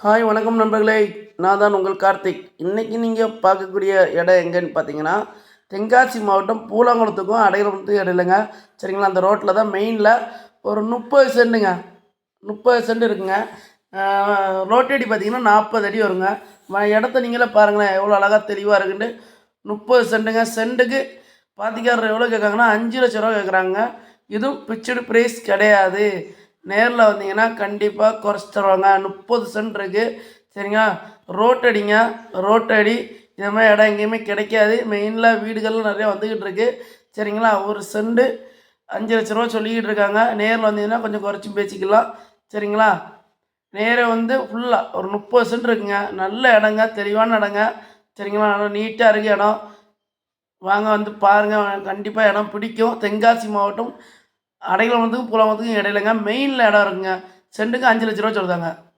Hi வணக்கம் நண்பர்களே. நான் தான் உங்கள் கார்த்திக். இன்றைக்கி நீங்கள் பார்க்கக்கூடிய இடம் எங்கேன்னு பார்த்தீங்கன்னா, தென்காசி மாவட்டம் பூலாங்குளத்துக்கும் அடையாளத்துக்கும் இடையிலங்க. சரிங்களா, அந்த ரோட்டில் தான் மெயினில் ஒரு 30 சென்ட்டுங்க. 30 சென்ட் இருக்குங்க. ரோட்டடி பார்த்தீங்கன்னா 40 அடி வருங்க. இடத்த நீங்களே பாருங்களேன் எவ்வளோ அழகாக தெளிவாக இருக்குன்ட்டு. 30 சென்ட்டுங்க. சென்ட்டுக்கு பாத்திக்காரர் எவ்வளோ கேட்காங்கன்னா 5,00,000 ரூபா கேட்குறாங்க. இதுவும் பிக்சடு ப்ரைஸ் கிடையாது. நேரில் வந்தீங்கன்னா கண்டிப்பாக குறைச்சி தருவாங்க. 30 சென்ட் இருக்குது. சரிங்களா, ரோட்டடிங்க. ரோட்டடி இது மாதிரி இடம் எங்கேயுமே கிடைக்காது. மெயினில் வீடுகள்லாம் நிறையா வந்துக்கிட்டு இருக்குது. சரிங்களா, ஒரு சென்ட் 5,00,000 ரூபா சொல்லிக்கிட்டு இருக்காங்க. நேரில் வந்தீங்கன்னா கொஞ்சம் குறைச்சி பேசிக்கலாம். சரிங்களா, நேராக வந்து ஃபுல்லாக ஒரு 30 சென்ட் இருக்குங்க. நல்ல இடங்க, தெளிவான இடங்க. சரிங்களா, நல்லா நீட்டாக இருக்குது இடம். வாங்க வந்து பாருங்கள், கண்டிப்பாக இடம் பிடிக்கும். தென்காசி மாவட்டம் அடைக்கலத்துக்கும் பூலாங்குளத்துக்கும் இடையிலங்க மெயினில் இடம் இருக்குங்க. சென்ட்டுக்கு 5,00,000 ரூபா சொல்லுதாங்க.